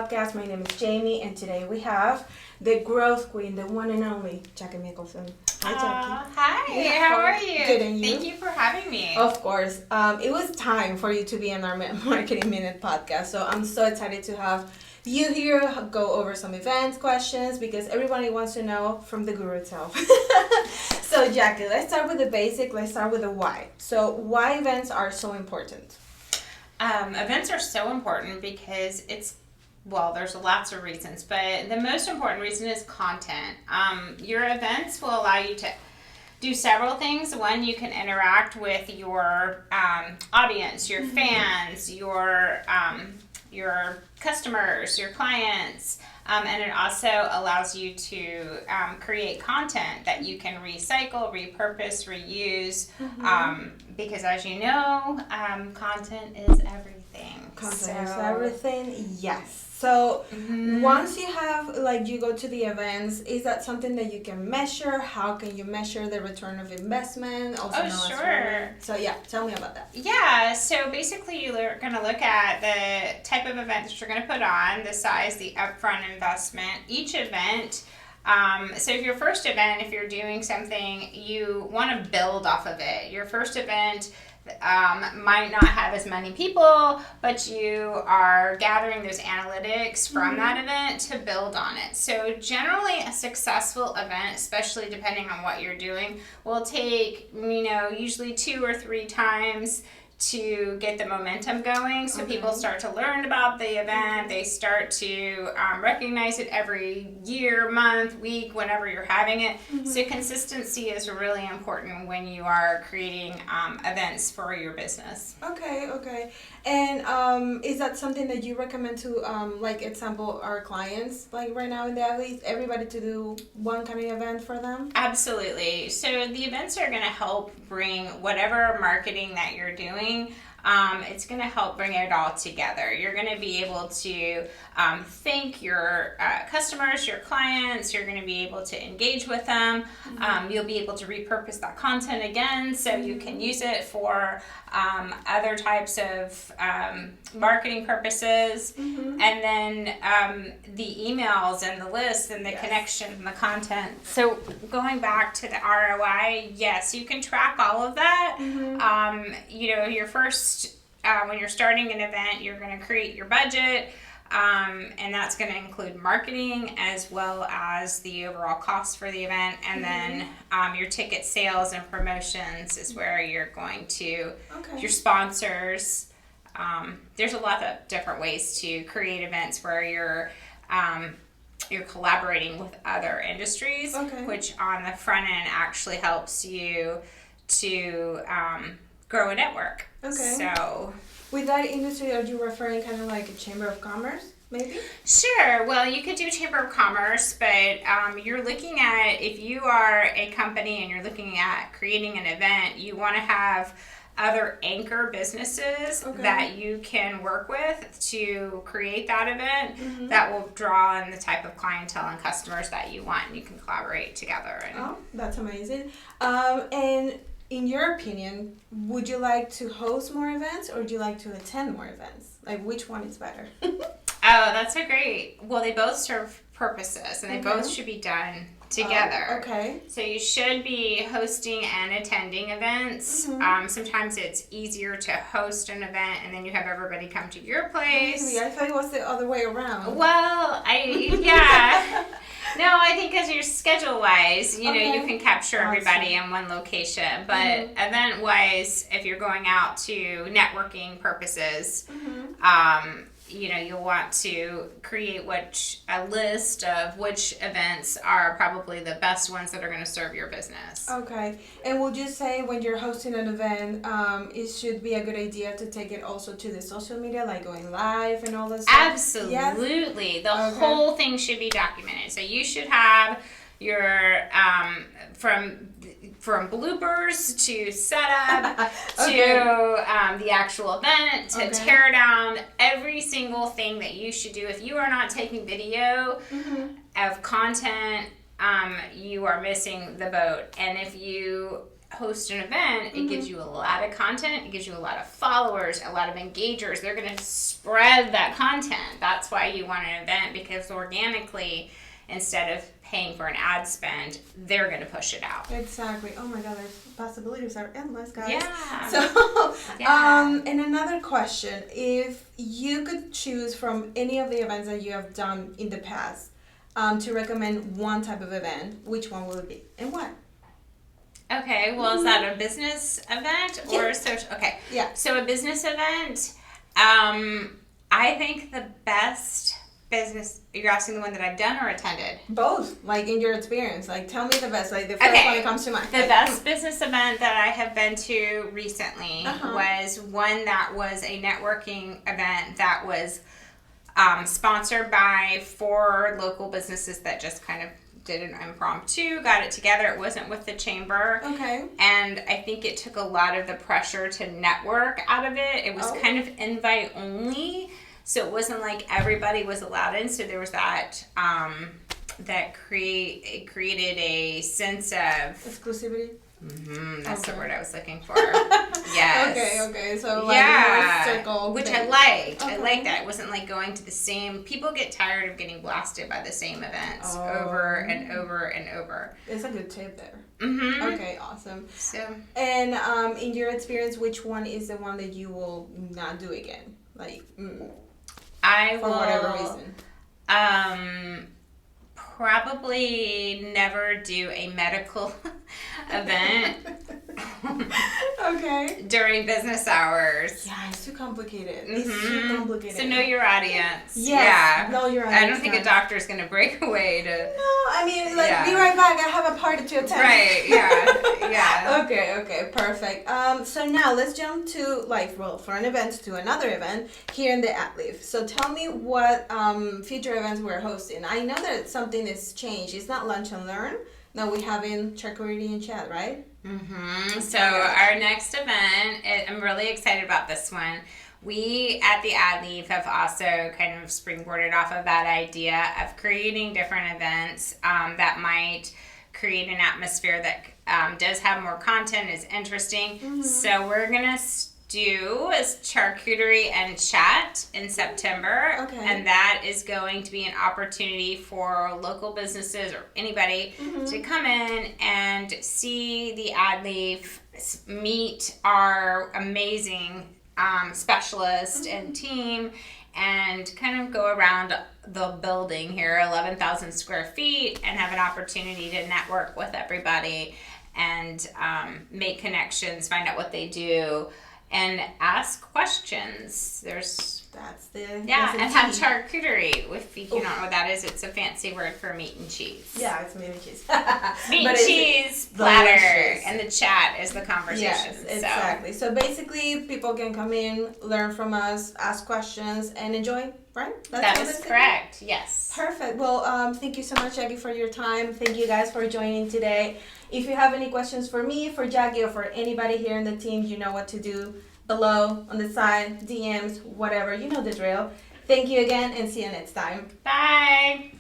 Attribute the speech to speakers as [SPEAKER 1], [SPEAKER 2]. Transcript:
[SPEAKER 1] podcast. My name is Jamie, and today we have the growth queen, the one and only Jackie Mickelson. Hi, Jackie.
[SPEAKER 2] Hi, how are you?
[SPEAKER 1] Good, and you?
[SPEAKER 2] Thank you for having me.
[SPEAKER 1] Of course. It was time for you to be on our Marketing Minute podcast, so I'm so excited to have you here, go over some events questions, because everybody wants to know from the guru itself. So, Jackie, let's start with the basic. Let's start with the why. So, why events are so important?
[SPEAKER 2] Events are so important because there's lots of reasons, but the most important reason is content. Your events will allow you to do several things. One, you can interact with your audience, your fans, your customers, your clients, and it also allows you to create content that you can recycle, repurpose, reuse, because as you know, content is everything.
[SPEAKER 1] Content is everything, yes. So once you have, you go to the events, is that something that you can measure? How can you measure the return of investment?
[SPEAKER 2] Sure.
[SPEAKER 1] So yeah, tell me about that.
[SPEAKER 2] Yeah, so basically you're going to look at the type of event that you're going to put on, the size, the upfront investment. Each event, so if your first event, if you're doing something, you want to build off of it. Your first event might not have as many people, but you are gathering those analytics from that event to build on it. So generally a successful event, especially depending on what you're doing, will take, usually 2 or 3 times to get the momentum going. So people start to learn about the event. They start to recognize it every year, month, week, whenever you're having it. So consistency is really important when you are creating events for your business.
[SPEAKER 1] Okay. And is that something that you recommend to, example, our clients, like right now in the Adleaf, everybody to do one kind of event for them?
[SPEAKER 2] Absolutely. So the events are going to help bring whatever marketing that you're doing. It's going to help bring it all together. You're going to be able to thank your customers, your clients. You're going to be able to engage with them. You'll be able to repurpose that content again, so you can use it for other types of marketing purposes. And then the emails and the lists and the connection and the content. So going back to the ROI, yes, you can track all of that. Your first, when you're starting an event, you're going to create your budget, and that's going to include marketing as well as the overall cost for the event. And then your ticket sales and promotions is where you're going to, your sponsors. There's a lot of different ways to create events where you're collaborating with other industries, which on the front end actually helps you to grow a network. So
[SPEAKER 1] with that industry, are you referring kind of like a chamber of commerce, maybe?
[SPEAKER 2] Sure. Well, you could do chamber of commerce, but you're looking at, if you are a company and you're looking at creating an event, you want to have other anchor businesses that you can work with to create that event that will draw in the type of clientele and customers that you want, and you can collaborate together.
[SPEAKER 1] That's amazing. And in your opinion, would you like to host more events, or would you like to attend more events? Like, which one is better?
[SPEAKER 2] That's a great... Well, they both serve purposes, and they both should be done together. So you should be hosting and attending events. Sometimes it's easier to host an event, and then you have everybody come to your place.
[SPEAKER 1] Really? I thought it was the other way around.
[SPEAKER 2] Well, No, I think because you're schedule-wise, you can capture everybody in one location. But event-wise, if you're going out to networking purposes, you'll want to create a list of which events are probably the best ones that are going to serve your business.
[SPEAKER 1] Okay. And would you say when you're hosting an event, it should be a good idea to take it also to the social media, like going live and all this stuff?
[SPEAKER 2] Absolutely. Yes? The whole thing should be documented. So you should have your, from bloopers to setup to the actual event to tear down, every single thing that you should do. If you are not taking video of content, you are missing the boat. And if you host an event, it gives you a lot of content, it gives you a lot of followers, a lot of engagers. They're going to spread that content. That's why you want an event, because organically, instead of paying for an ad spend, they're going to push it out.
[SPEAKER 1] Exactly. Oh my God, the possibilities are endless, guys.
[SPEAKER 2] Yeah.
[SPEAKER 1] So, and another question: if you could choose from any of the events that you have done in the past, to recommend one type of event, which one will it be and why?
[SPEAKER 2] Okay. Well, is that a business event or a social? Okay.
[SPEAKER 1] Yeah.
[SPEAKER 2] So a business event. I think the best business. You're asking the one that I've done or attended?
[SPEAKER 1] Both, like in your experience. Like, tell me the best. Like the first one that comes to mind.
[SPEAKER 2] The best business event that I have been to recently was one that was a networking event that was sponsored by 4 local businesses that just kind of did an impromptu, got it together. It wasn't with the chamber.
[SPEAKER 1] Okay.
[SPEAKER 2] And I think it took a lot of the pressure to network out of it. It was kind of invite only. So it wasn't like everybody was allowed in. So there was that it created a sense of
[SPEAKER 1] exclusivity.
[SPEAKER 2] That's the word I was looking for. Yes.
[SPEAKER 1] Okay. So like more circle,
[SPEAKER 2] which
[SPEAKER 1] thing.
[SPEAKER 2] I liked. I liked that. It wasn't like going to the same. People get tired of getting blasted by the same events over and over and over.
[SPEAKER 1] It's a good tip there. Okay, awesome.
[SPEAKER 2] So,
[SPEAKER 1] and in your experience, which one is the one that you will not do again? Like, for whatever reason.
[SPEAKER 2] Probably never do a medical event during business hours.
[SPEAKER 1] Yeah, it's too complicated. It's too complicated.
[SPEAKER 2] So know your audience.
[SPEAKER 1] Yes, know your audience.
[SPEAKER 2] I don't think a doctor's going to break away to...
[SPEAKER 1] No, I mean, like, be right back. I have a party to attend.
[SPEAKER 2] Right, yeah.
[SPEAKER 1] Okay, perfect. So now let's jump to, from an event to another event here in the Adleaf. So tell me what future events we're hosting. I know that something has changed. It's not lunch and learn. No, we have in charcuterie and chat, right?
[SPEAKER 2] So our next event, I'm really excited about this one. We at the Adleaf have also kind of springboarded off of that idea of creating different events that might create an atmosphere that does have more content, is interesting. So we're going to do is charcuterie and chat in September, and that is going to be an opportunity for local businesses or anybody to come in and see the Adleaf, meet our amazing specialist and team, and kind of go around the building here, 11,000 square feet, and have an opportunity to network with everybody and make connections, find out what they do, and ask questions. And have charcuterie. If you don't know what that is, it's a fancy word for meat and cheese.
[SPEAKER 1] Yeah, it's meat and cheese.
[SPEAKER 2] Meat and cheese platter, and the chat is the conversation.
[SPEAKER 1] Yes, exactly. So basically, people can come in, learn from us, ask questions, and enjoy, right?
[SPEAKER 2] That is correct, yes.
[SPEAKER 1] Perfect. Well, thank you so much, Jackie, for your time. Thank you guys for joining today. If you have any questions for me, for Jackie, or for anybody here in the team, you know what to do. Below, on the side, DMs, whatever. You know the drill. Thank you again, and see you next time.
[SPEAKER 2] Bye.